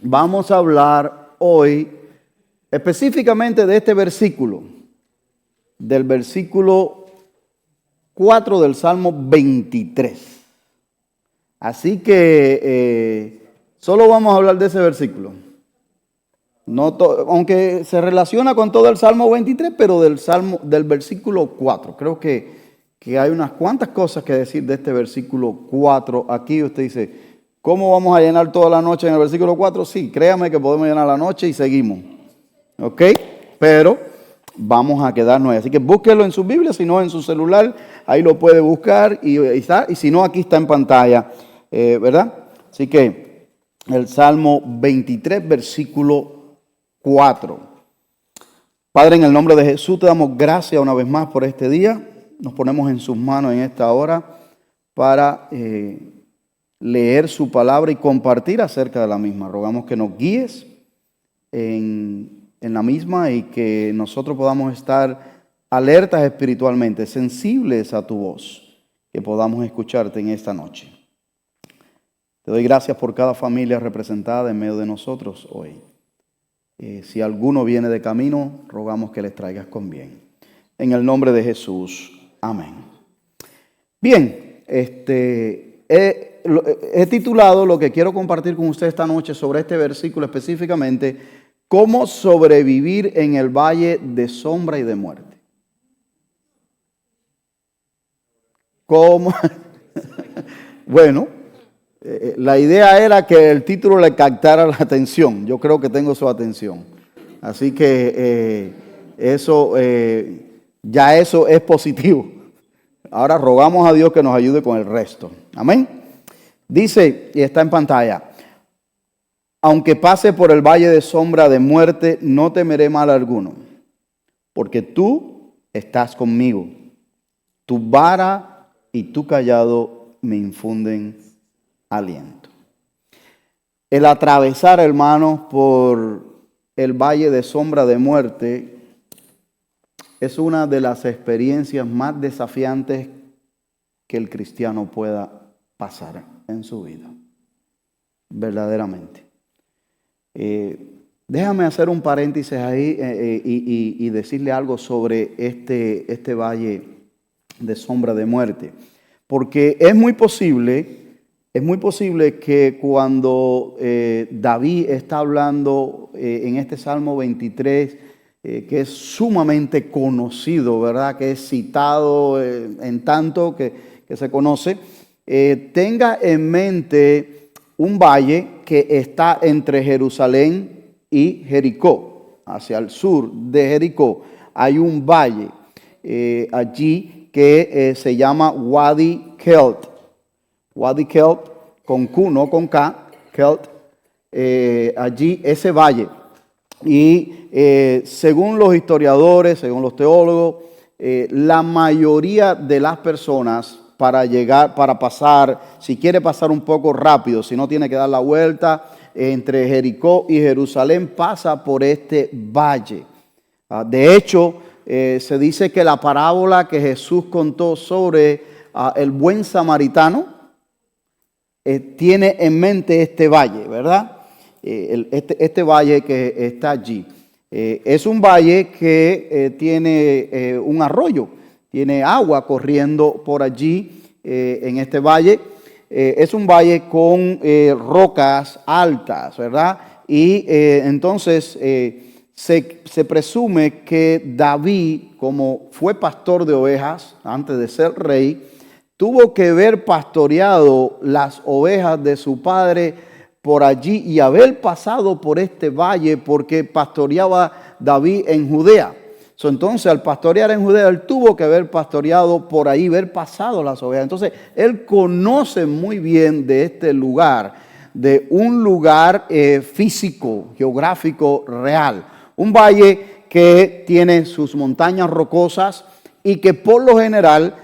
vamos a hablar hoy específicamente de este versículo, del versículo 4 del Salmo 23. Así que solo vamos a hablar de ese versículo. Aunque se relaciona con todo el Salmo 23, pero del versículo 4. Creo que hay unas cuantas cosas que decir de este versículo 4. Aquí usted dice, ¿cómo vamos a llenar toda la noche en el versículo 4? Sí, créame que podemos llenar la noche y seguimos. ¿Ok? Pero vamos a quedarnos ahí. Así que búsquelo en su Biblia, si no en su celular, ahí lo puede buscar y si no, aquí está en pantalla, ¿verdad? Así que el Salmo 23, versículo 4. Padre, en el nombre de Jesús te damos gracias una vez más por este día. Nos ponemos en sus manos en esta hora para leer su palabra y compartir acerca de la misma. Rogamos que nos guíes en la misma y que nosotros podamos estar alertas espiritualmente, sensibles a tu voz, que podamos escucharte en esta noche. Te doy gracias por cada familia representada en medio de nosotros hoy. Si alguno viene de camino, rogamos que les traigas con bien. En el nombre de Jesús, amén. Bien, he titulado lo que quiero compartir con usted esta noche sobre este versículo específicamente, cómo sobrevivir en el valle de sombra y de muerte. ¿Cómo? Bueno, la idea era que el título le captara la atención. Yo creo que tengo su atención. Así que eso es positivo. Ahora rogamos a Dios que nos ayude con el resto. Amén. Dice, y está en pantalla, aunque pase por el valle de sombra de muerte, no temeré mal alguno, porque tú estás conmigo. Tu vara y tu cayado me infunden aliento. El atravesar, hermanos, por el valle de sombra de muerte es una de las experiencias más desafiantes que el cristiano pueda pasar en su vida, verdaderamente. Déjame hacer un paréntesis ahí y decirle algo sobre este valle de sombra de muerte, porque es muy posible que cuando David está hablando en este Salmo 23, que es sumamente conocido, ¿verdad? Que es citado en tanto que se conoce, tenga en mente un valle que está entre Jerusalén y Jericó. Hacia el sur de Jericó hay un valle allí que se llama Wadi Kelt. Wadi Kelt, con Q, no con K, Kelt, allí ese valle. Y según los historiadores, según los teólogos, la mayoría de las personas para pasar, si quiere pasar un poco rápido, si no tiene que dar la vuelta entre Jericó y Jerusalén, pasa por este valle. De hecho, se dice que la parábola que Jesús contó sobre el buen samaritano tiene en mente este valle, ¿verdad? Este valle que está allí. Es un valle que tiene un arroyo, tiene agua corriendo por allí en este valle. Es un valle con rocas altas, ¿verdad? Y entonces se presume que David, como fue pastor de ovejas antes de ser rey, tuvo que haber pastoreado las ovejas de su padre por allí y haber pasado por este valle porque pastoreaba David en Judea. Entonces, al pastorear en Judea, él tuvo que haber pastoreado por ahí, haber pasado las ovejas. Entonces, él conoce muy bien de este lugar, de un lugar físico, geográfico, real. Un valle que tiene sus montañas rocosas y que por lo general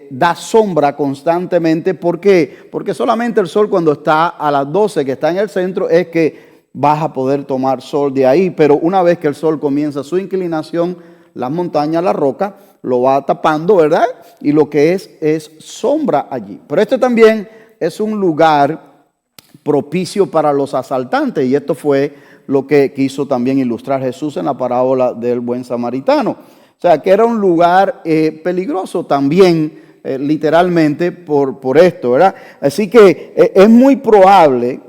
da sombra constantemente. ¿Por qué? Porque solamente el sol cuando está a las 12, que está en el centro, es que vas a poder tomar sol de ahí. Pero una vez que el sol comienza su inclinación, las montañas, la roca, lo va tapando, ¿verdad? Y lo que es sombra allí. Pero este también es un lugar propicio para los asaltantes. Y esto fue lo que quiso también ilustrar Jesús en la parábola del buen samaritano. O sea, que era un lugar peligroso también, literalmente, por esto, ¿verdad? Así que es muy probable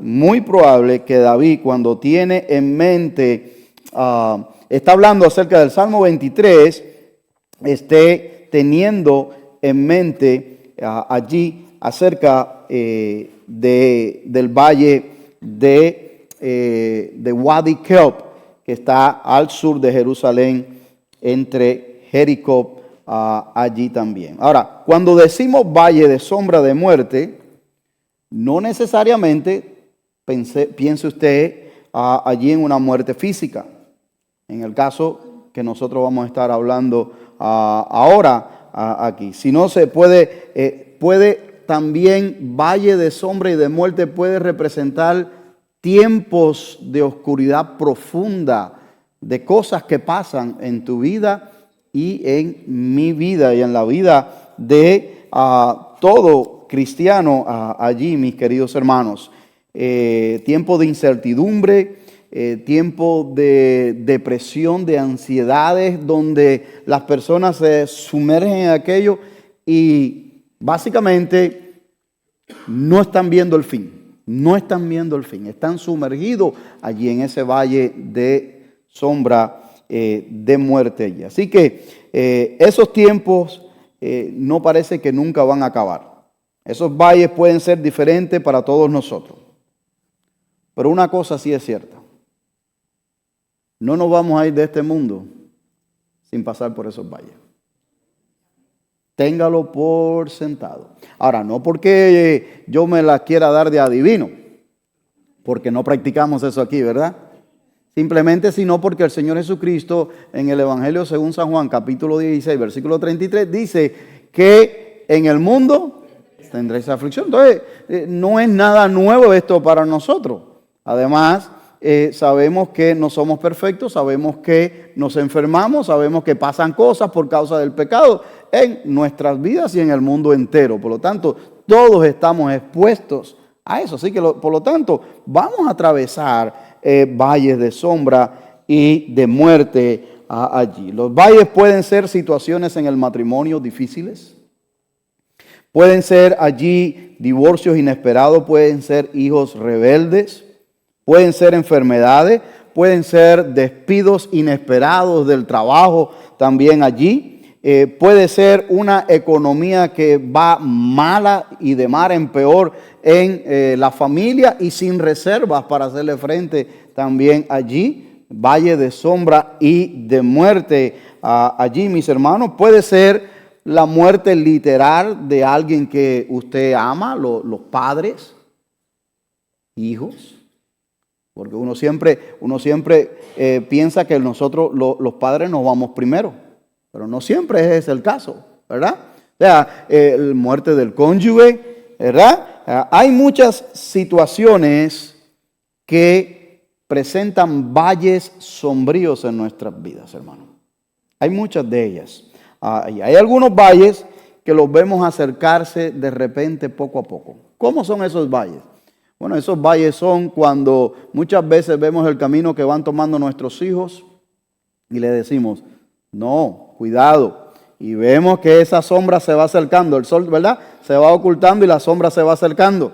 que David, cuando tiene en mente, está hablando acerca del Salmo 23, esté teniendo en mente allí acerca del valle de Wadi Kelp, que está al sur de Jerusalén, entre Jericó, allí también. Ahora, cuando decimos valle de sombra de muerte, no necesariamente piense usted allí en una muerte física. En el caso que nosotros vamos a estar hablando ahora aquí. Si no se puede también valle de sombra y de muerte puede representar tiempos de oscuridad profunda, de cosas que pasan en tu vida y en mi vida y en la vida de todo cristiano allí, mis queridos hermanos. Tiempo de incertidumbre, tiempo de depresión, de ansiedades, donde las personas se sumergen en aquello y básicamente no están viendo el fin. No están viendo el fin, están sumergidos allí en ese valle de sombra de muerte. Así que esos tiempos no parece que nunca van a acabar. Esos valles pueden ser diferentes para todos nosotros. Pero una cosa sí es cierta. No nos vamos a ir de este mundo sin pasar por esos valles. Téngalo por sentado. Ahora, no porque yo me la quiera dar de adivino, porque no practicamos eso aquí, ¿verdad? Simplemente sino porque el Señor Jesucristo en el Evangelio según San Juan, capítulo 16, versículo 33, dice que en el mundo tendréis aflicción. Entonces, no es nada nuevo esto para nosotros. Además, sabemos que no somos perfectos, sabemos que nos enfermamos, sabemos que pasan cosas por causa del pecado en nuestras vidas y en el mundo entero. Por lo tanto, todos estamos expuestos a eso. Así que, por lo tanto, vamos a atravesar valles de sombra y de muerte allí. Los valles pueden ser situaciones en el matrimonio difíciles. Pueden ser allí divorcios inesperados, pueden ser hijos rebeldes. Pueden ser enfermedades, pueden ser despidos inesperados del trabajo también allí. Puede ser una economía que va mala y de mal en peor en la familia y sin reservas para hacerle frente también allí. Valle de sombra y de muerte allí, mis hermanos. Puede ser la muerte literal de alguien que usted ama, los padres, hijos. Porque uno siempre piensa que nosotros, los padres, nos vamos primero. Pero no siempre ese es el caso, ¿verdad? O sea, muerte del cónyuge, ¿verdad? Hay muchas situaciones que presentan valles sombríos en nuestras vidas, hermano. Hay muchas de ellas. Y hay algunos valles que los vemos acercarse de repente poco a poco. ¿Cómo son esos valles? Bueno, esos valles son cuando muchas veces vemos el camino que van tomando nuestros hijos y le decimos, no, cuidado. Y vemos que esa sombra se va acercando, el sol, ¿verdad? Se va ocultando y la sombra se va acercando.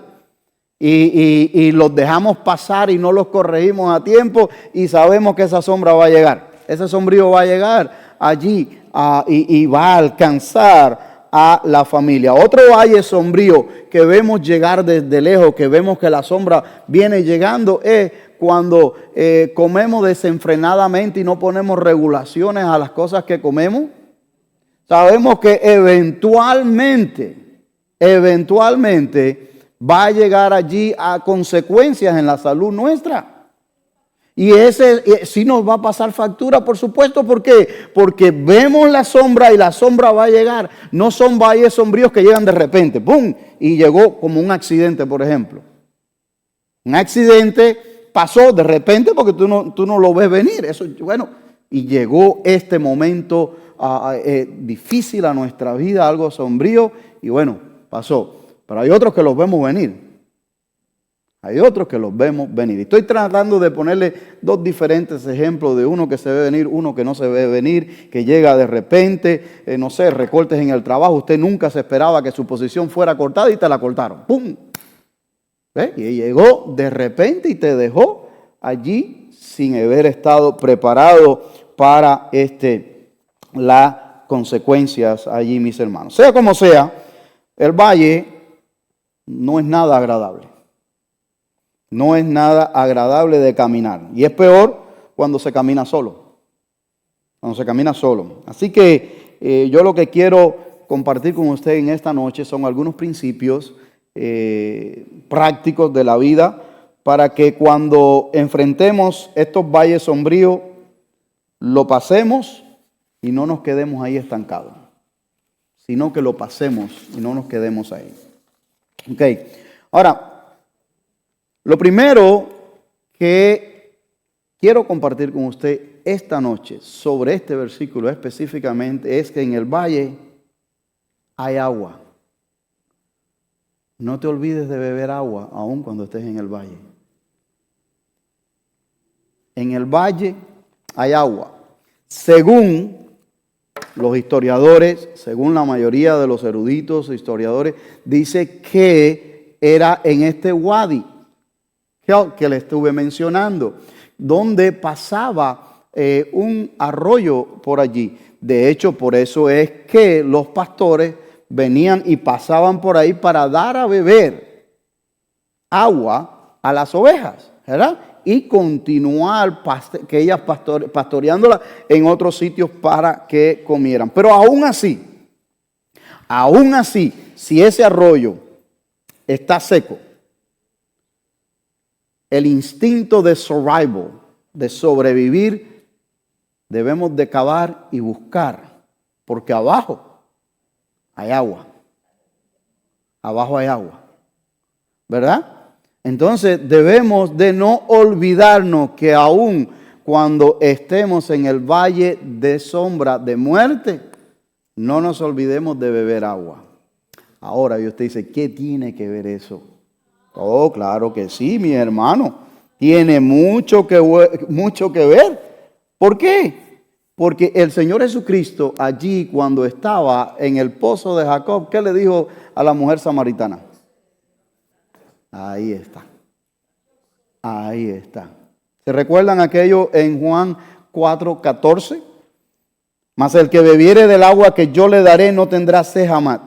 Y los dejamos pasar y no los corregimos a tiempo y sabemos que esa sombra va a llegar. Ese sombrío va a llegar allí y va a alcanzar a la familia. Otro valle sombrío que vemos llegar desde lejos, que vemos que la sombra viene llegando, es cuando comemos desenfrenadamente y no ponemos regulaciones a las cosas que comemos. Sabemos que eventualmente va a llegar allí a consecuencias en la salud nuestra. Y ese sí nos va a pasar factura, por supuesto. ¿Por qué? Porque vemos la sombra y la sombra va a llegar. No son valles sombríos que llegan de repente, ¡pum! Y llegó como un accidente, por ejemplo. Un accidente pasó de repente porque tú no lo ves venir. Eso, bueno, y llegó este momento difícil a nuestra vida, algo sombrío, y bueno, pasó. Pero hay otros que los vemos venir. Hay otros que los vemos venir. Estoy tratando de ponerle dos diferentes ejemplos de uno que se ve venir, uno que no se ve venir, que llega de repente, no sé, recortes en el trabajo. Usted nunca se esperaba que su posición fuera cortada y te la cortaron. ¡Pum! ¿Ve? Y llegó de repente y te dejó allí sin haber estado preparado para las consecuencias allí, mis hermanos. Sea como sea, el valle no es nada agradable. No es nada agradable de caminar. Y es peor cuando se camina solo. Cuando se camina solo. Así que yo lo que quiero compartir con usted en esta noche son algunos principios prácticos de la vida para que cuando enfrentemos estos valles sombríos, lo pasemos y no nos quedemos ahí estancados, sino que lo pasemos y no nos quedemos ahí. Ok, ahora, lo primero que quiero compartir con usted esta noche sobre este versículo específicamente es que en el valle hay agua. No te olvides de beber agua aun cuando estés en el valle. En el valle hay agua. Según los historiadores, según la mayoría de los eruditos historiadores, dice que era en este wadi que le estuve mencionando, donde pasaba un arroyo por allí. De hecho, por eso es que los pastores venían y pasaban por ahí para dar a beber agua a las ovejas, ¿verdad? Y continuar que ellas pastoreándolas en otros sitios para que comieran. Pero aún así, si ese arroyo está seco, el instinto de survival, de sobrevivir, debemos de cavar y buscar, porque abajo hay agua. Abajo hay agua, ¿verdad? Entonces debemos de no olvidarnos que aún cuando estemos en el valle de sombra de muerte, no nos olvidemos de beber agua. Ahora, y usted dice, ¿qué tiene que ver eso? Oh, claro que sí, mi hermano. Tiene mucho que ver. ¿Por qué? Porque el Señor Jesucristo allí cuando estaba en el pozo de Jacob, ¿qué le dijo a la mujer samaritana? Ahí está. Ahí está. ¿Se recuerdan aquello en Juan 4:14? Mas el que bebiere del agua que yo le daré no tendrá sed jamás,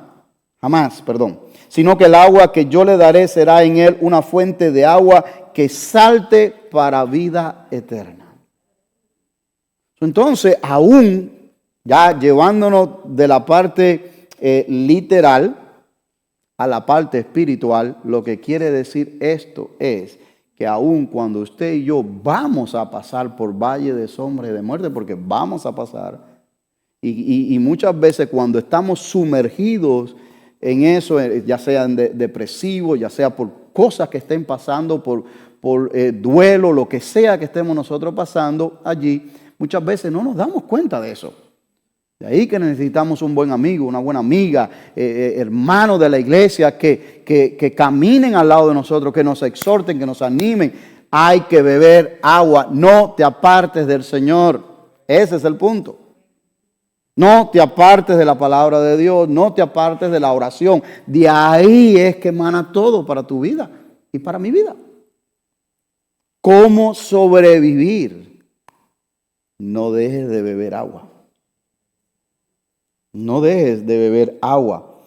sino que el agua que yo le daré será en él una fuente de agua que salte para vida eterna. Entonces, aún ya llevándonos de la parte literal a la parte espiritual, lo que quiere decir esto es que aún cuando usted y yo vamos a pasar por valle de sombra y de muerte, porque vamos a pasar, y muchas veces cuando estamos sumergidos en eso, ya sean depresivos, ya sea por cosas que estén pasando, por duelo, lo que sea que estemos nosotros pasando allí, muchas veces no nos damos cuenta de eso. De ahí que necesitamos un buen amigo, una buena amiga, hermanos de la iglesia que caminen al lado de nosotros, que nos exhorten, que nos animen. Hay que beber agua, no te apartes del Señor. Ese es el punto. No te apartes de la palabra de Dios, no te apartes de la oración. De ahí es que emana todo para tu vida y para mi vida. ¿Cómo sobrevivir? No dejes de beber agua. No dejes de beber agua.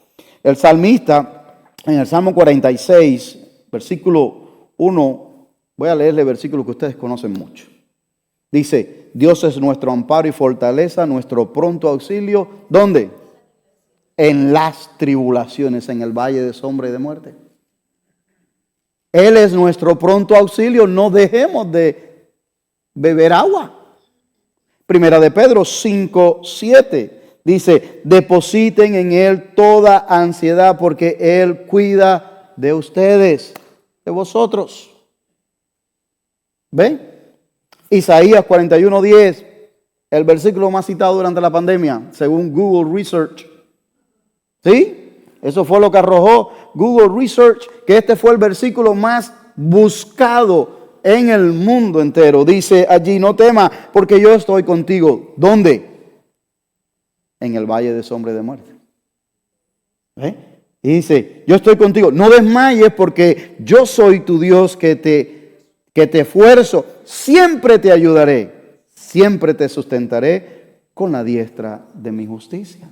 El salmista, en el Salmo 46, versículo 1, voy a leerle el versículo que ustedes conocen mucho. Dice, Dios es nuestro amparo y fortaleza, nuestro pronto auxilio. ¿Dónde? En las tribulaciones, en el valle de sombra y de muerte. Él es nuestro pronto auxilio. No dejemos de beber agua. Primera de Pedro 5:7 dice, depositen en Él toda ansiedad porque Él cuida de ustedes, de vosotros. ¿Ven? Isaías 41:10, el versículo más citado durante la pandemia, según Google Research. ¿Sí? Eso fue lo que arrojó Google Research, que este fue el versículo más buscado en el mundo entero. Dice allí, no temas, porque yo estoy contigo. ¿Dónde? En el valle de sombra y de muerte. Y dice, yo estoy contigo. No desmayes, porque yo soy tu Dios que te esfuerzo. Siempre te ayudaré. Siempre te sustentaré con la diestra de mi justicia.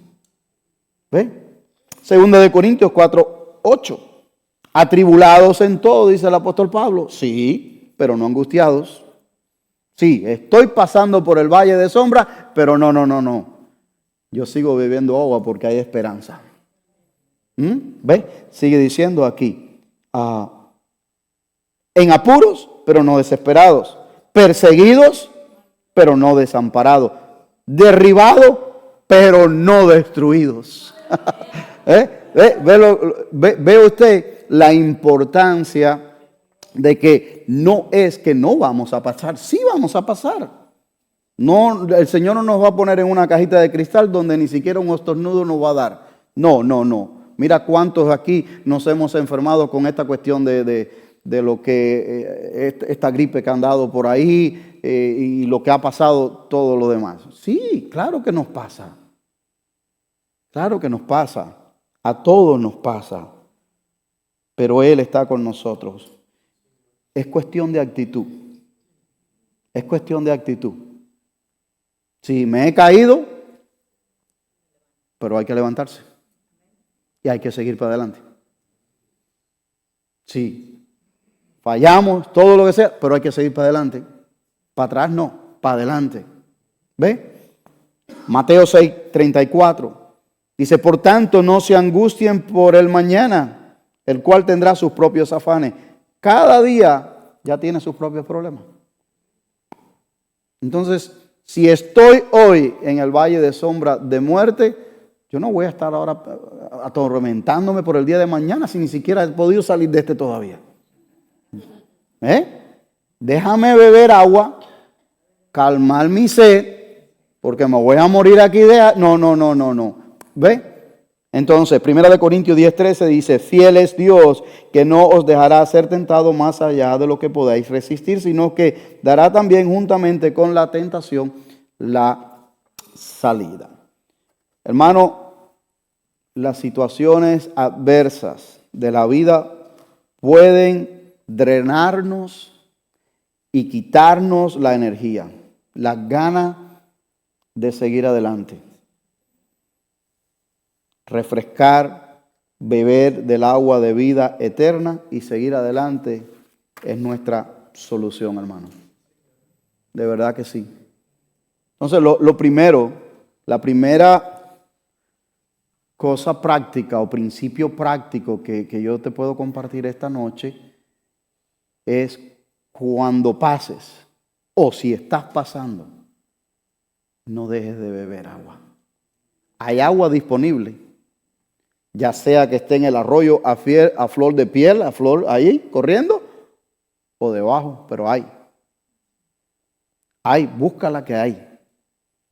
¿Ve? Segunda de Corintios 4:8. Atribulados en todo, dice el apóstol Pablo. Sí, pero no angustiados. Sí, estoy pasando por el valle de sombra, pero no. Yo sigo bebiendo agua porque hay esperanza. ¿Ve? Sigue diciendo aquí. En apuros, pero no desesperados. Perseguidos, pero no desamparados. Derribados, pero no destruidos. Ve usted la importancia de que no es que no vamos a pasar, sí vamos a pasar. No, el Señor no nos va a poner en una cajita de cristal donde ni siquiera un estornudo nos va a dar. No. Mira cuántos aquí nos hemos enfermado con esta cuestión de lo que esta gripe que han dado por ahí y lo que ha pasado, todo lo demás. Sí, claro que nos pasa. Claro que nos pasa. A todos nos pasa. Pero Él está con nosotros. Es cuestión de actitud. Es cuestión de actitud. Sí, me he caído, pero hay que levantarse. Y hay que seguir para adelante. Sí, fallamos, todo lo que sea, pero hay que seguir para adelante. Para atrás no, para adelante. ¿Ve? Mateo 6:34. Dice, por tanto, no se angustien por el mañana, el cual tendrá sus propios afanes. Cada día ya tiene sus propios problemas. Entonces, si estoy hoy en el valle de sombra de muerte, yo no voy a estar ahora atormentándome por el día de mañana si ni siquiera he podido salir de este todavía. Déjame beber agua, calmar mi sed, porque me voy a morir aquí de... No. ¿Ve? Entonces, 1 Corintios 10:13 dice, fiel es Dios, que no os dejará ser tentado más allá de lo que podáis resistir, sino que dará también juntamente con la tentación la salida. Hermano, las situaciones adversas de la vida pueden drenarnos y quitarnos la energía, las ganas de seguir adelante. Refrescar, beber del agua de vida eterna y seguir adelante es nuestra solución, hermano. De verdad que sí. Entonces, la primera cosa práctica o principio práctico que yo te puedo compartir esta noche es cuando pases o si estás pasando, no dejes de beber agua. Hay agua disponible. Ya sea que esté en el arroyo a flor de piel, a flor ahí corriendo, o debajo, pero hay. Búscala que hay.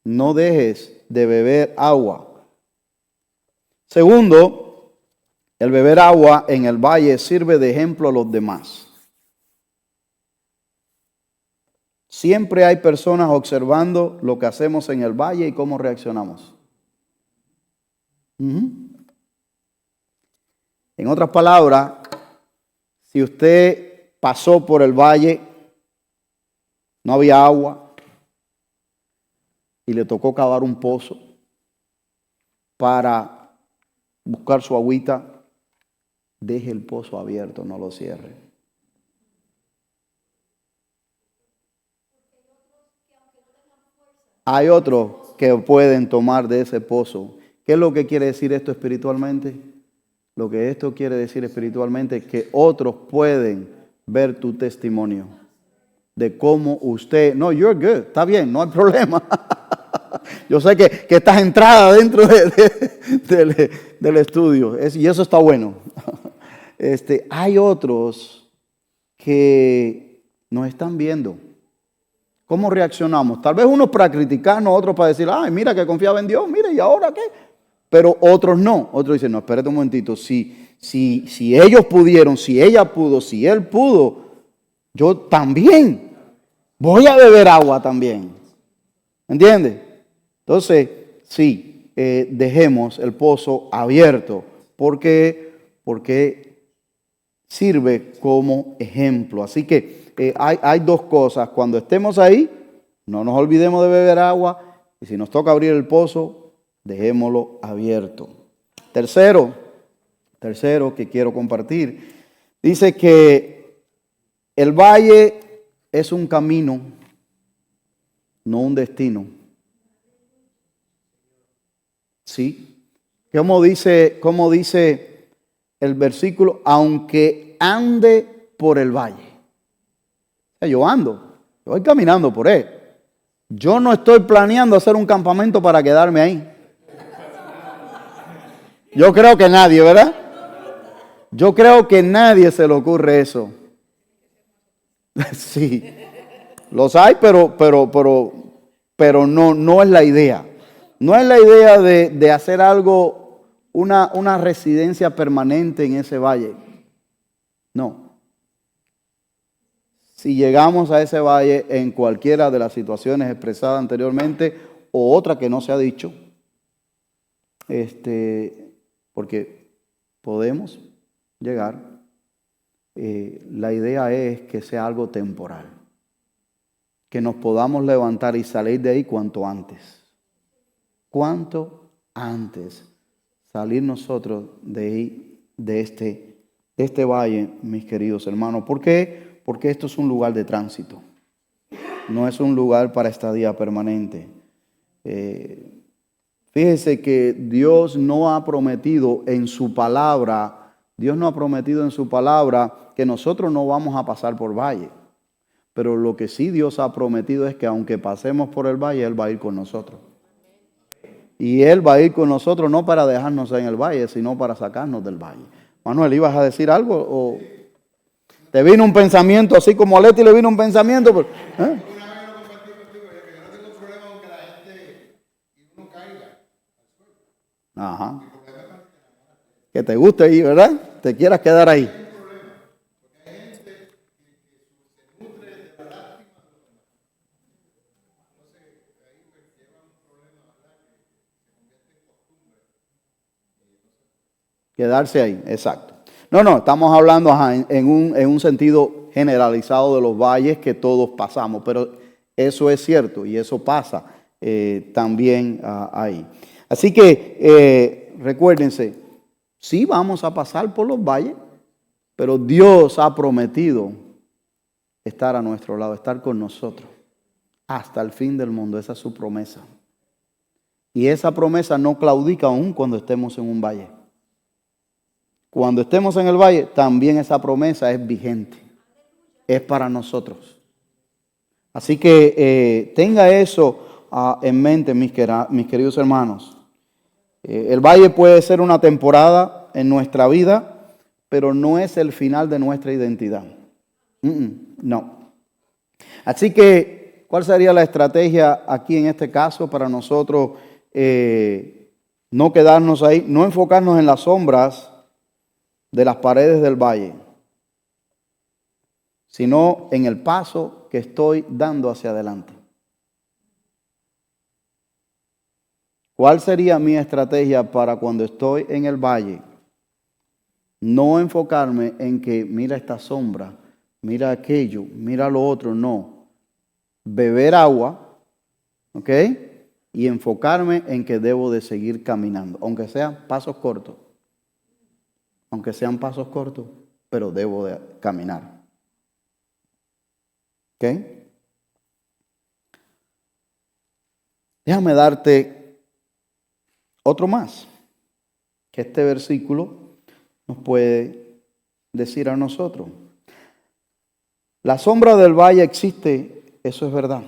No dejes de beber agua. Segundo, el beber agua en el valle sirve de ejemplo a los demás. Siempre hay personas observando lo que hacemos en el valle y cómo reaccionamos. En otras palabras, si usted pasó por el valle, no había agua y le tocó cavar un pozo para buscar su agüita, deje el pozo abierto, no lo cierre. Hay otros que pueden tomar de ese pozo. ¿Qué es lo que quiere decir esto espiritualmente? Lo que esto quiere decir espiritualmente es que otros pueden ver tu testimonio de cómo usted... No, you're good, está bien, no hay problema. Yo sé que estás entrada dentro del estudio y eso está bueno. Hay otros que nos están viendo. ¿Cómo reaccionamos? Tal vez unos para criticarnos, otros para decir, ay, mira que confiaba en Dios, mira, ¿y ahora qué? Pero otros no. Otros dicen, no, espérate un momentito. Si ellos pudieron, si ella pudo, si él pudo, yo también voy a beber agua también. ¿Entiendes? Entonces, sí, dejemos el pozo abierto. Porque sirve como ejemplo. Así que hay dos cosas. Cuando estemos ahí, no nos olvidemos de beber agua. Y si nos toca abrir el pozo, dejémoslo abierto. Tercero que quiero compartir, dice que el valle es un camino, no un destino. ¿Sí? ¿Cómo dice el versículo? Aunque ande por el valle. O sea, yo voy caminando por él. Yo no estoy planeando hacer un campamento para quedarme ahí. Yo creo que nadie, ¿verdad? Yo creo que nadie se le ocurre eso. Sí, los hay, pero no es la idea. No es la idea de hacer algo, una residencia permanente en ese valle. No. Si llegamos a ese valle en cualquiera de las situaciones expresadas anteriormente o otra que no se ha dicho, porque podemos llegar, la idea es que sea algo temporal, que nos podamos levantar y salir de ahí cuanto antes. Cuanto antes salir nosotros de este valle, mis queridos hermanos. ¿Por qué? Porque esto es un lugar de tránsito, no es un lugar para estadía permanente. Fíjese que Dios no ha prometido en su palabra, que nosotros no vamos a pasar por valle. Pero lo que sí Dios ha prometido es que aunque pasemos por el valle, Él va a ir con nosotros. Y Él va a ir con nosotros no para dejarnos en el valle, sino para sacarnos del valle. Manuel, ¿ibas a decir algo? ¿O te vino un pensamiento así como a Leti le vino un pensamiento? ¿Eh? Ajá. Que te guste ahí, ¿verdad? Te quieras quedar ahí. Quedarse ahí, exacto. No, estamos hablando en un sentido generalizado de los valles que todos pasamos, pero eso es cierto y eso pasa también ahí. Así que recuérdense, sí vamos a pasar por los valles, pero Dios ha prometido estar a nuestro lado, estar con nosotros hasta el fin del mundo. Esa es su promesa. Y esa promesa no claudica aún cuando estemos en un valle. Cuando estemos en el valle, también esa promesa es vigente. Es para nosotros. Así que tenga eso en mente, mis queridos hermanos. El valle puede ser una temporada en nuestra vida, pero no es el final de nuestra identidad. No. Así que, ¿cuál sería la estrategia aquí en este caso para nosotros no quedarnos ahí, no enfocarnos en las sombras de las paredes del valle, sino en el paso que estoy dando hacia adelante? ¿Cuál sería mi estrategia para cuando estoy en el valle? No enfocarme en que mira esta sombra, mira aquello, mira lo otro, no. Beber agua, ¿ok? Y enfocarme en que debo de seguir caminando, aunque sean pasos cortos. Aunque sean pasos cortos, pero debo de caminar. ¿Ok? Déjame darte otro más, que este versículo nos puede decir a nosotros. La sombra del valle existe, eso es verdad,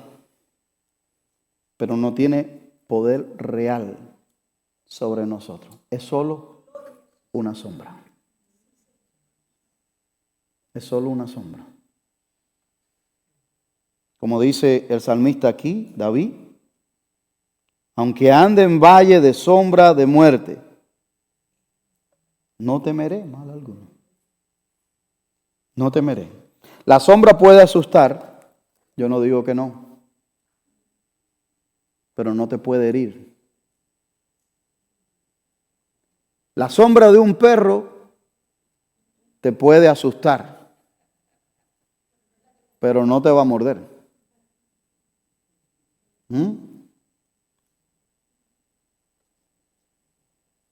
pero no tiene poder real sobre nosotros. Es solo una sombra. Es solo una sombra. Como dice el salmista aquí, David, aunque ande en valle de sombra de muerte, no temeré mal alguno. No temeré. La sombra puede asustar, yo no digo que no, pero no te puede herir. La sombra de un perro te puede asustar, pero no te va a morder.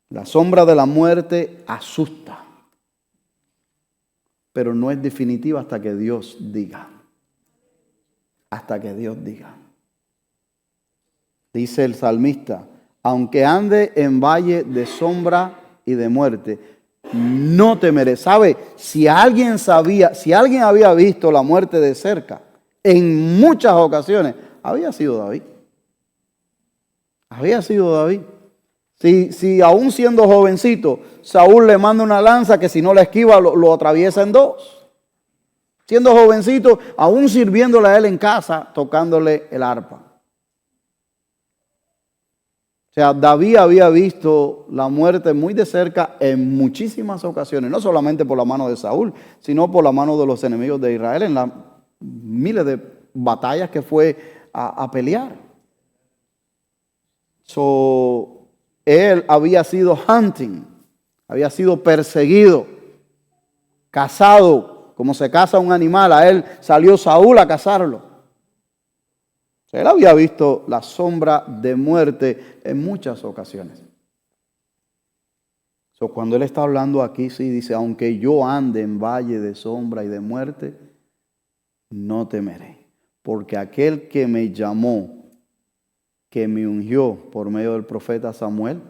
La sombra de la muerte asusta, pero no es definitiva hasta que Dios diga. Hasta que Dios diga. Dice el salmista, aunque ande en valle de sombra y de muerte, no temeré. ¿Sabe? Si alguien había visto la muerte de cerca, en muchas ocasiones, había sido David. Había sido David. Si aún siendo jovencito, Saúl le manda una lanza que si no la esquiva lo atraviesa en dos. Siendo jovencito, aún sirviéndole a él en casa, tocándole el arpa. O sea, David había visto la muerte muy de cerca en muchísimas ocasiones, no solamente por la mano de Saúl, sino por la mano de los enemigos de Israel en las miles de batallas que fue a pelear. Él había sido hunting, había sido perseguido, cazado, como se caza un animal. A él salió Saúl a cazarlo. Él había visto la sombra de muerte en muchas ocasiones. Cuando él está hablando aquí, sí dice, aunque yo ande en valle de sombra y de muerte, no temeré, porque aquel que me llamó, que me ungió por medio del profeta Samuel,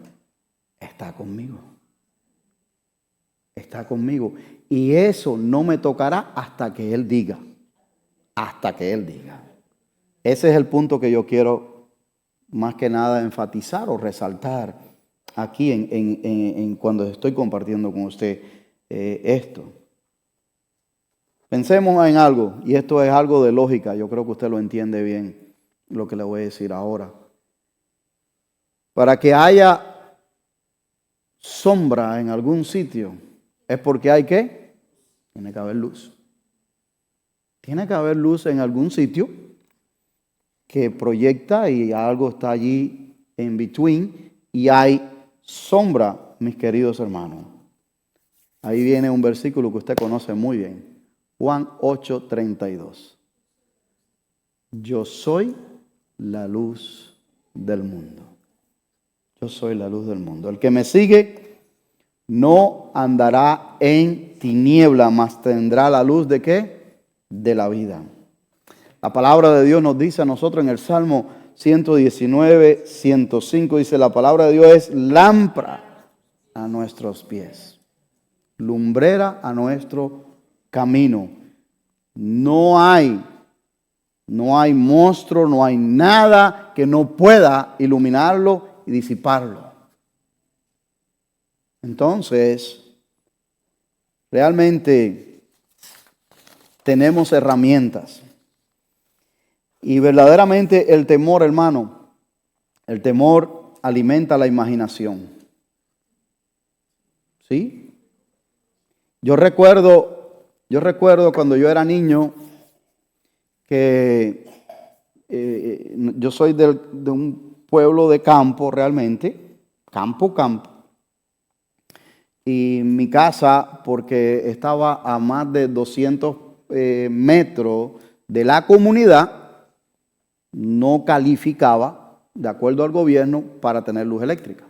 está conmigo. Está conmigo. Y eso no me tocará hasta que Él diga. Hasta que Él diga. Ese es el punto que yo quiero más que nada enfatizar o resaltar aquí en cuando estoy compartiendo con usted esto. Pensemos en algo, y esto es algo de lógica, yo creo que usted lo entiende bien, lo que le voy a decir ahora. Para que haya sombra en algún sitio, es porque hay ¿qué? Tiene que haber luz. Tiene que haber luz en algún sitio que proyecta y algo está allí en between y hay sombra, mis queridos hermanos. Ahí viene un versículo que usted conoce muy bien. Juan 8:32. Yo soy la luz del mundo. Yo soy la luz del mundo. El que me sigue no andará en tiniebla, mas tendrá la luz ¿de qué? De la vida. La palabra de Dios nos dice a nosotros en el Salmo 119, 105, dice la palabra de Dios es lámpara a nuestros pies, lumbrera a nuestro camino. No hay monstruo, no hay nada que no pueda iluminarlo y disiparlo. Entonces, realmente tenemos herramientas. Y verdaderamente el temor, hermano, el temor alimenta la imaginación. ¿Sí? Yo recuerdo cuando yo era niño que yo soy de un pueblo de campo realmente, campo. Y mi casa, porque estaba a más de 200 metros de la comunidad, no calificaba, de acuerdo al gobierno, para tener luz eléctrica.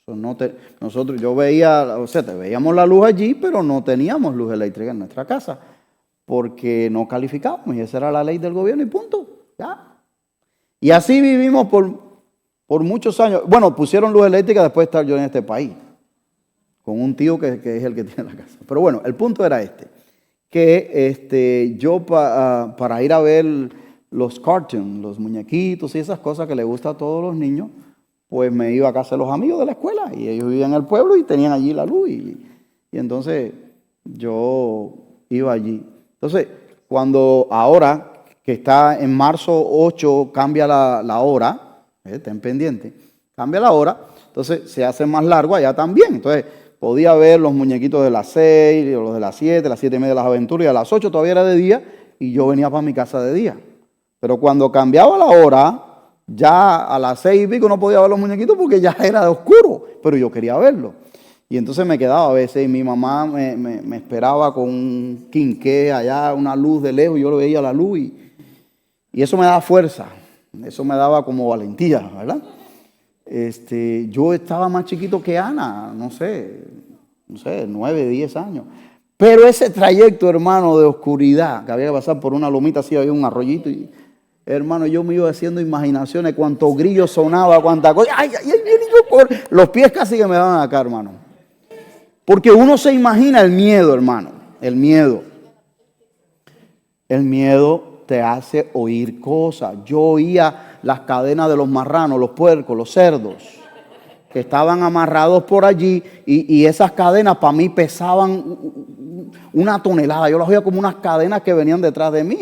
Nosotros, veíamos la luz allí, pero no teníamos luz eléctrica en nuestra casa, porque no calificábamos, y esa era la ley del gobierno y punto. Ya. Y así vivimos por muchos años. Bueno, pusieron luz eléctrica después de estar yo en este país, con un tío que es el que tiene la casa. Pero bueno, el punto era que yo para ir a ver los cartoons, los muñequitos y esas cosas que les gusta a todos los niños, pues me iba a casa de los amigos de la escuela y ellos vivían en el pueblo y tenían allí la luz y entonces yo iba allí. Entonces, cuando ahora que está en marzo 8 cambia la hora, estén pendientes, cambia la hora, entonces se hace más largo allá también. Entonces, podía ver los muñequitos de las 6, los de las 7, las 7:30 de las aventuras, y a las 8 todavía era de día y yo venía para mi casa de día. Pero cuando cambiaba la hora, ya a las 6:00 no podía ver los muñequitos porque ya era de oscuro, pero yo quería verlos. Y entonces me quedaba a veces y mi mamá me esperaba con un quinqué allá, una luz de lejos, y yo lo veía la luz y eso me daba fuerza, eso me daba como valentía, ¿verdad? Yo estaba más chiquito que Ana, no sé, 9, 10 años. Pero ese trayecto, hermano, de oscuridad, que había que pasar por una lomita así, había un arroyito y, hermano, yo me iba haciendo imaginaciones, cuántos grillos sonaba, cuánta cosa. Ay, los pies casi que me daban acá, hermano. Porque uno se imagina el miedo, hermano, el miedo. El miedo te hace oír cosas. Yo oía las cadenas de los marranos, los puercos, los cerdos, que estaban amarrados por allí y esas cadenas para mí pesaban una tonelada. Yo las oía como unas cadenas que venían detrás de mí.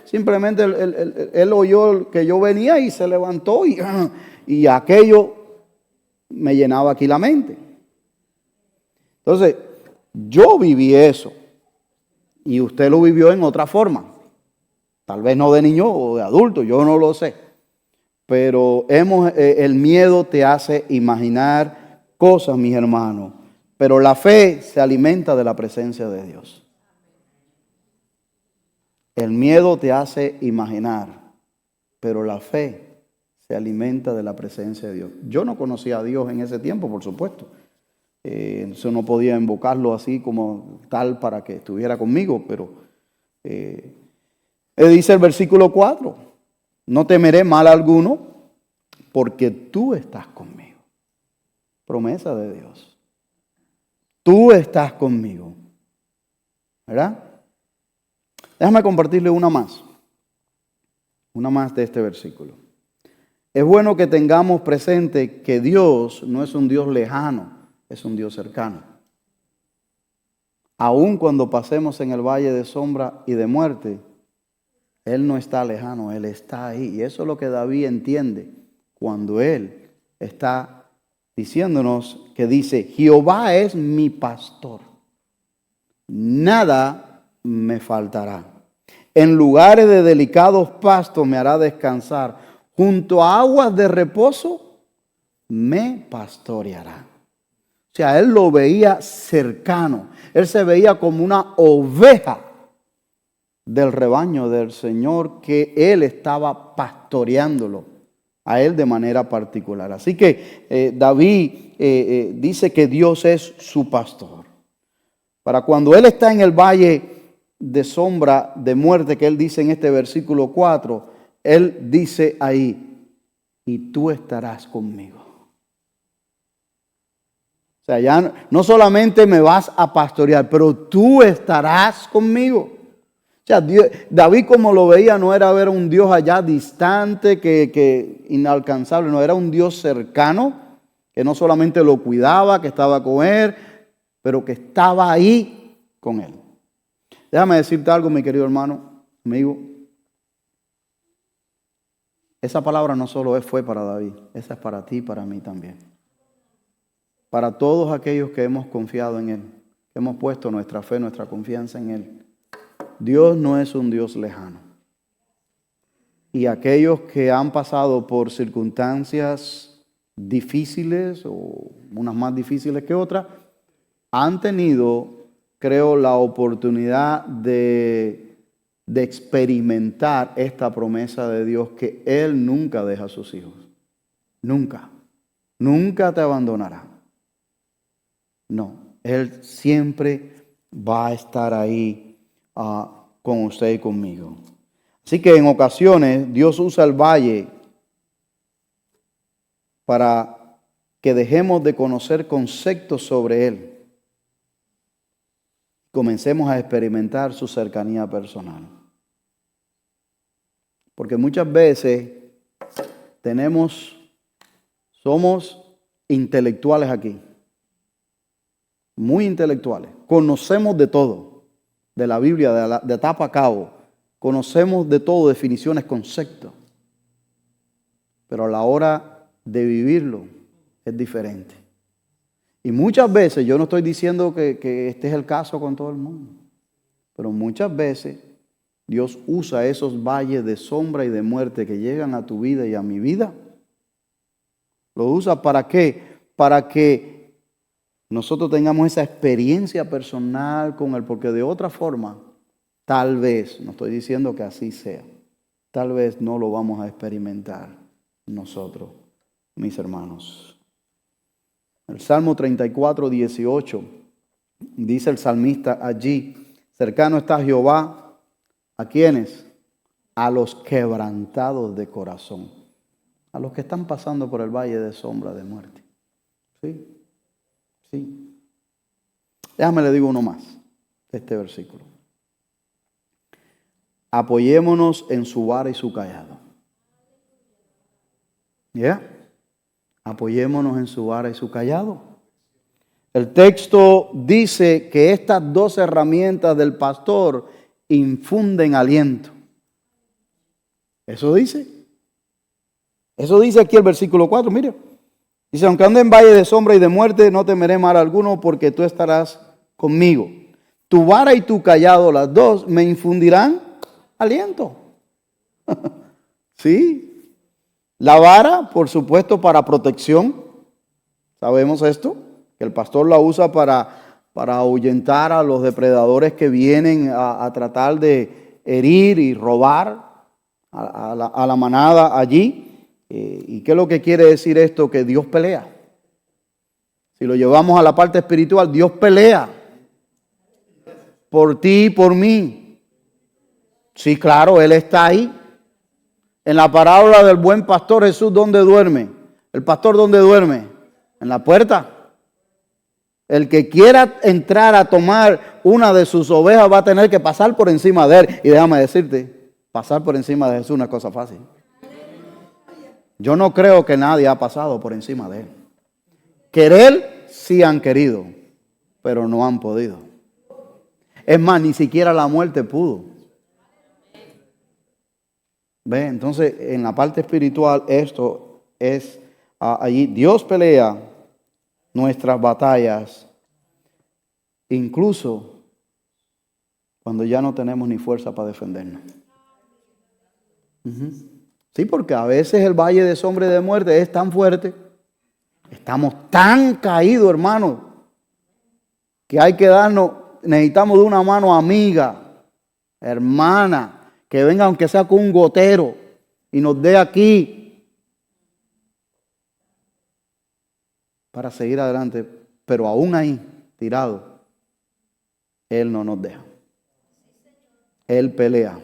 Simplemente él oyó que yo venía y se levantó y aquello me llenaba aquí la mente. Entonces, yo viví eso y usted lo vivió en otra forma. Tal vez no de niño o de adulto, yo no lo sé. Pero el miedo te hace imaginar cosas, mis hermanos. Pero la fe se alimenta de la presencia de Dios. El miedo te hace imaginar, pero la fe se alimenta de la presencia de Dios. Yo no conocía a Dios en ese tiempo, por supuesto. Eso no podía invocarlo así como tal para que estuviera conmigo, pero dice el versículo 4, no temeré mal alguno porque tú estás conmigo. Promesa de Dios. Tú estás conmigo. ¿Verdad? Déjame compartirle una más de este versículo. Es bueno que tengamos presente que Dios no es un Dios lejano, es un Dios cercano. Aun cuando pasemos en el valle de sombra y de muerte, Él no está lejano, Él está ahí. Y eso es lo que David entiende cuando él está diciéndonos que dice, Jehová es mi pastor, nada me faltará. En lugares de delicados pastos me hará descansar, junto a aguas de reposo me pastoreará. O sea, él lo veía cercano, él se veía como una oveja del rebaño del Señor, que él estaba pastoreándolo a él de manera particular. Así que David dice que Dios es su pastor. Para cuando él está en el valle de sombra de muerte, que él dice en este versículo 4, él dice ahí, y tú estarás conmigo. O sea, ya no solamente me vas a pastorear, pero tú estarás conmigo. O sea, David, como lo veía, no era ver un Dios allá distante, que inalcanzable, no, era un Dios cercano, que no solamente lo cuidaba, que estaba con él, pero que estaba ahí con él. Déjame decirte algo, mi querido hermano, amigo. Esa palabra no solo fue para David, esa es para ti y para mí también. Para todos aquellos que hemos confiado en Él, que hemos puesto nuestra fe, nuestra confianza en Él. Dios no es un Dios lejano. Y aquellos que han pasado por circunstancias difíciles, o unas más difíciles que otras, han tenido, creo, la oportunidad de experimentar esta promesa de Dios, que Él nunca deja a sus hijos. Nunca. Nunca te abandonará. No, Él siempre va a estar ahí con usted y conmigo. Así que en ocasiones Dios usa el valle para que dejemos de conocer conceptos sobre Él. Comencemos a experimentar su cercanía personal. Porque muchas veces somos intelectuales aquí. Muy intelectuales. Conocemos de todo. De la Biblia, de tapa a cabo. Conocemos de todo, definiciones, conceptos. Pero a la hora de vivirlo es diferente. Y muchas veces, yo no estoy diciendo que este es el caso con todo el mundo, pero muchas veces Dios usa esos valles de sombra y de muerte que llegan a tu vida y a mi vida. ¿Lo usa para qué? Para que nosotros tengamos esa experiencia personal con Él, porque de otra forma, tal vez, no estoy diciendo que así sea, tal vez no lo vamos a experimentar nosotros, mis hermanos. El Salmo 34, 18, dice el salmista allí, cercano está Jehová, ¿a quiénes? A los quebrantados de corazón, a los que están pasando por el valle de sombra de muerte. Sí, sí. Déjame le digo uno más de este versículo. Apoyémonos en su vara y su cayado. ¿Ya? Apoyémonos en su vara y su cayado. El texto dice que estas dos herramientas del pastor infunden aliento. Eso dice. Eso dice aquí el versículo 4, mire. Dice, aunque ande en valle de sombra y de muerte, no temeré mal alguno porque tú estarás conmigo. Tu vara y tu cayado, las dos, me infundirán aliento. Sí. La vara, por supuesto, para protección. ¿Sabemos esto? Que el pastor la usa para ahuyentar a los depredadores que vienen a tratar de herir y robar a la manada allí. ¿Y qué es lo que quiere decir esto? Que Dios pelea. Si lo llevamos a la parte espiritual, Dios pelea por ti y por mí. Sí, claro, Él está ahí. En la parábola del buen pastor Jesús, ¿dónde duerme? ¿El pastor dónde duerme? En la puerta. El que quiera entrar a tomar una de sus ovejas va a tener que pasar por encima de él. Y déjame decirte, pasar por encima de Jesús es una cosa fácil. Yo no creo que nadie ha pasado por encima de él. Querer sí han querido, pero no han podido. Es más, ni siquiera la muerte pudo. ¿Ve? Entonces, en la parte espiritual, esto es allí. Dios pelea nuestras batallas, incluso cuando ya no tenemos ni fuerza para defendernos. Sí, porque a veces el valle de sombra y de muerte es tan fuerte, estamos tan caídos, hermanos, que hay que necesitamos de una mano amiga, hermana, que venga aunque sea con un gotero y nos dé aquí para seguir adelante. Pero aún ahí, tirado, Él no nos deja. Él pelea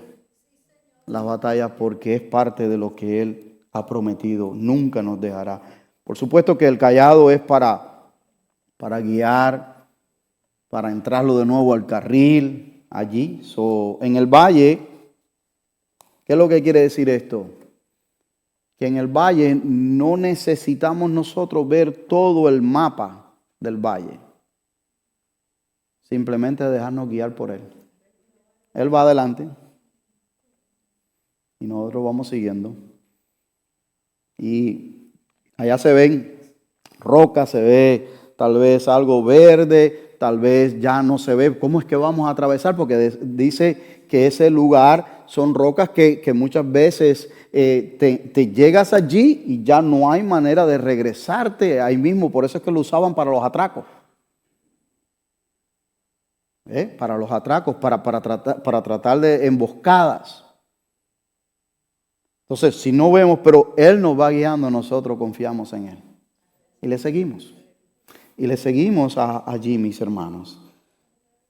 las batallas porque es parte de lo que Él ha prometido. Nunca nos dejará. Por supuesto que el cayado es para guiar, para entrarlo de nuevo al carril allí. En el valle, ¿qué es lo que quiere decir esto? Que en el valle no necesitamos nosotros ver todo el mapa del valle. Simplemente dejarnos guiar por Él. Él va adelante y nosotros vamos siguiendo. Y allá se ven rocas, se ve tal vez algo verde, tal vez ya no se ve. ¿Cómo es que vamos a atravesar? Porque dice que ese lugar son rocas que muchas veces te llegas allí y ya no hay manera de regresarte ahí mismo. Por eso es que lo usaban para los atracos. Para los atracos, para tratar de emboscadas. Entonces, si no vemos, pero Él nos va guiando, nosotros confiamos en Él. Y le seguimos. Y le seguimos allí, mis hermanos.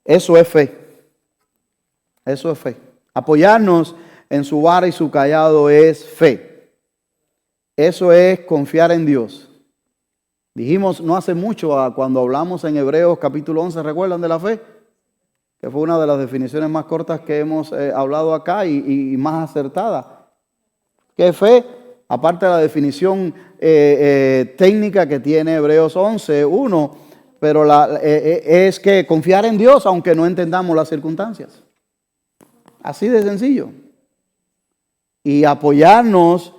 Eso es fe. Eso es fe. Apoyarnos en su vara y su cayado es fe. Eso es confiar en Dios. Dijimos no hace mucho cuando hablamos en Hebreos capítulo 11, ¿recuerdan de la fe? Que fue una de las definiciones más cortas que hemos hablado acá y más acertada. ¿Qué fe? Aparte de la definición técnica que tiene Hebreos 11, 1, pero es que confiar en Dios aunque no entendamos las circunstancias. Así de sencillo. Y apoyarnos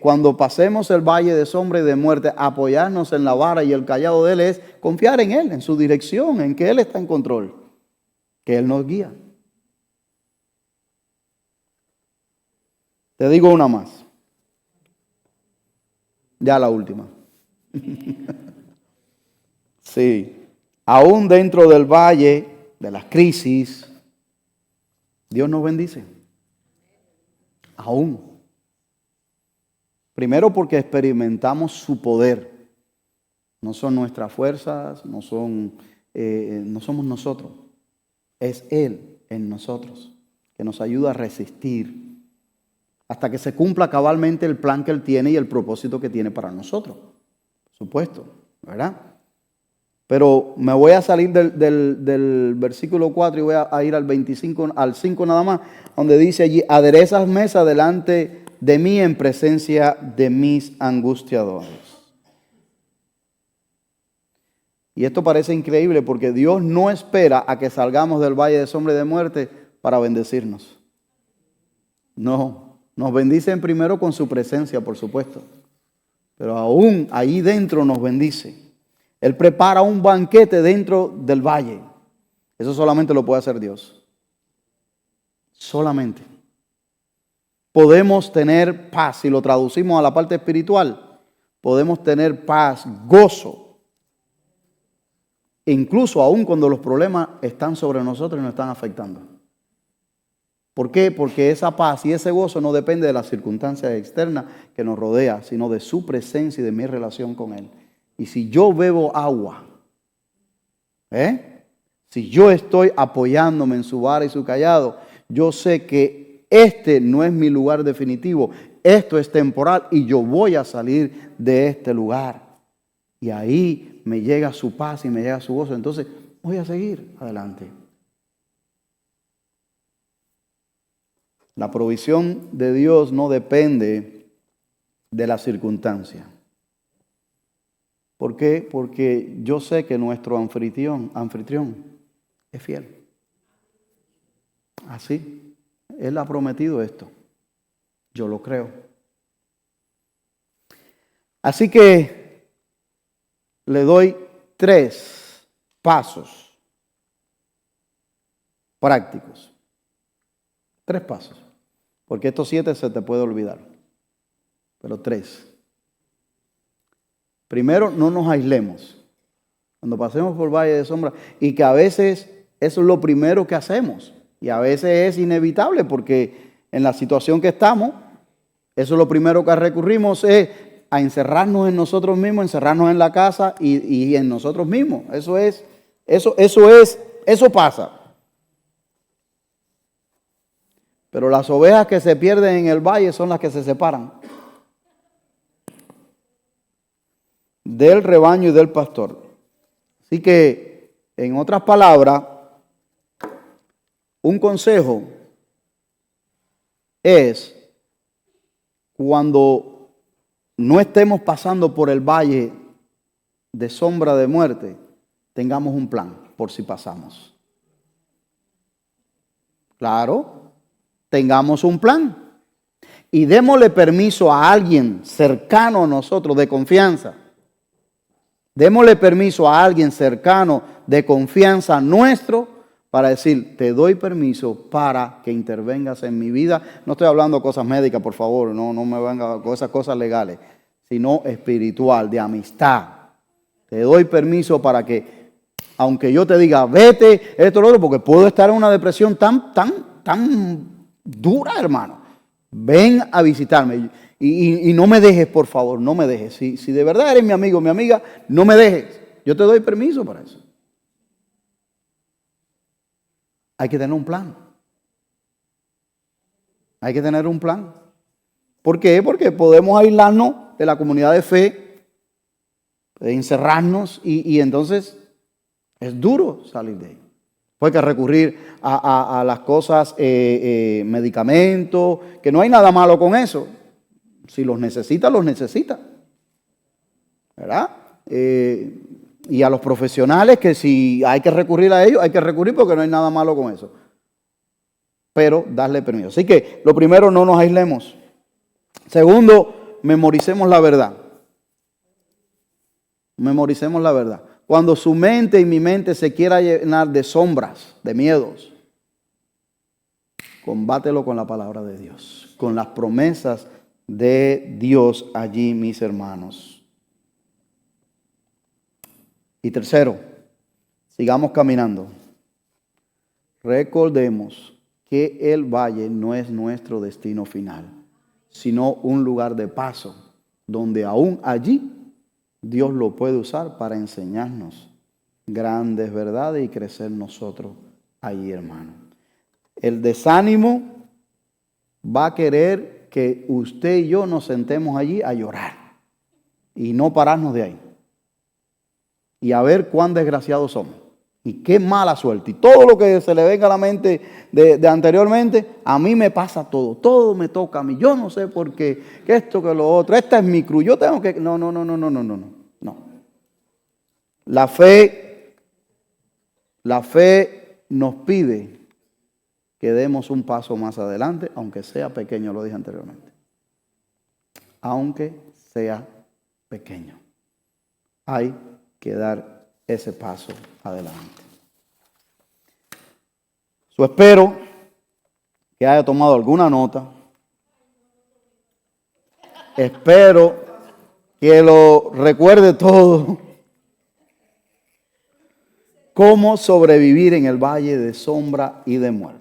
cuando pasemos el valle de sombra y de muerte, apoyarnos en la vara y el cayado de Él es confiar en Él, en su dirección, en que Él está en control, que Él nos guía. Te digo una más. Ya la última. Sí. Aún dentro del valle de las crisis, Dios nos bendice. Aún. Primero porque experimentamos su poder. No son nuestras fuerzas, no somos nosotros. Es Él en nosotros que nos ayuda a resistir hasta que se cumpla cabalmente el plan que Él tiene y el propósito que tiene para nosotros. Por supuesto, ¿verdad? Pero me voy a salir del versículo 4 y voy a ir al 25, al 5 nada más, donde dice allí: aderezas mesa delante de mí en presencia de mis angustiadores. Y esto parece increíble porque Dios no espera a que salgamos del valle de sombra y de muerte para bendecirnos. No, nos bendice primero con su presencia, por supuesto. Pero aún ahí dentro nos bendice. Él prepara un banquete dentro del valle. Eso solamente lo puede hacer Dios. Solamente. Podemos tener paz. Si lo traducimos a la parte espiritual, podemos tener paz, gozo. Incluso aún cuando los problemas están sobre nosotros y nos están afectando. ¿Por qué? Porque esa paz y ese gozo no depende de las circunstancias externas que nos rodean, sino de su presencia y de mi relación con Él. Y si yo bebo agua, si yo estoy apoyándome en su vara y su cayado, yo sé que este no es mi lugar definitivo, esto es temporal y yo voy a salir de este lugar. Y ahí me llega su paz y me llega su gozo, entonces voy a seguir adelante. La provisión de Dios no depende de la circunstancia. ¿Por qué? Porque yo sé que nuestro anfitrión es fiel. Así, Él ha prometido esto. Yo lo creo. Así que le doy 3 pasos prácticos. 3 pasos. Porque estos 7 se te puede olvidar. Pero 3. Primero, no nos aislemos. Cuando pasemos por valle de sombra, y que a veces eso es lo primero que hacemos. Y a veces es inevitable porque en la situación que estamos, eso es lo primero que recurrimos, es a encerrarnos en nosotros mismos, encerrarnos en la casa y en nosotros mismos. Eso pasa. Pero las ovejas que se pierden en el valle son las que se separan del rebaño y del pastor. Así que, en otras palabras, un consejo es cuando no estemos pasando por el valle de sombra de muerte, tengamos un plan por si pasamos. Claro, tengamos un plan y démosle permiso a alguien cercano a nosotros de confianza. Démosle permiso a alguien cercano de confianza nuestro para decir, te doy permiso para que intervengas en mi vida. No estoy hablando de cosas médicas, por favor, no me vengan con esas cosas legales, sino espiritual, de amistad. Te doy permiso para que, aunque yo te diga, vete, esto, lo otro, porque puedo estar en una depresión tan dura, hermano. Ven a visitarme. Y no me dejes, por favor, no me dejes. Si de verdad eres mi amigo, mi amiga, no me dejes. Yo te doy permiso para eso. Hay que tener un plan. Hay que tener un plan. ¿Por qué? Porque podemos aislarnos de la comunidad de fe, de encerrarnos y entonces es duro salir de ahí. Hay que recurrir a las cosas, medicamentos, que no hay nada malo con eso. Si los necesita, los necesita. ¿Verdad? Y a los profesionales que si hay que recurrir a ellos, hay que recurrir porque no hay nada malo con eso. Pero darle permiso. Así que lo primero, no nos aislemos. Segundo, memoricemos la verdad. Memoricemos la verdad. Cuando su mente y mi mente se quiera llenar de sombras, de miedos, combátelo con la palabra de Dios, con las promesas de Dios allí, mis hermanos. Y tercero, sigamos caminando. Recordemos que el valle no es nuestro destino final, sino un lugar de paso, donde aún allí Dios lo puede usar para enseñarnos grandes verdades y crecer nosotros allí, hermano. El desánimo va a querer que usted y yo nos sentemos allí a llorar y no pararnos de ahí. Y a ver cuán desgraciados somos. Y qué mala suerte. Y todo lo que se le venga a la mente de anteriormente, a mí me pasa todo. Todo me toca a mí. Yo no sé por qué. Que esto, que lo otro. Esta es mi cruz. Yo tengo que... No. La fe nos pide que demos un paso más adelante, aunque sea pequeño, lo dije anteriormente. Aunque sea pequeño. Hay que dar ese paso adelante. Espero que haya tomado alguna nota. Espero que lo recuerde todo. Cómo sobrevivir en el valle de sombra y de muerte.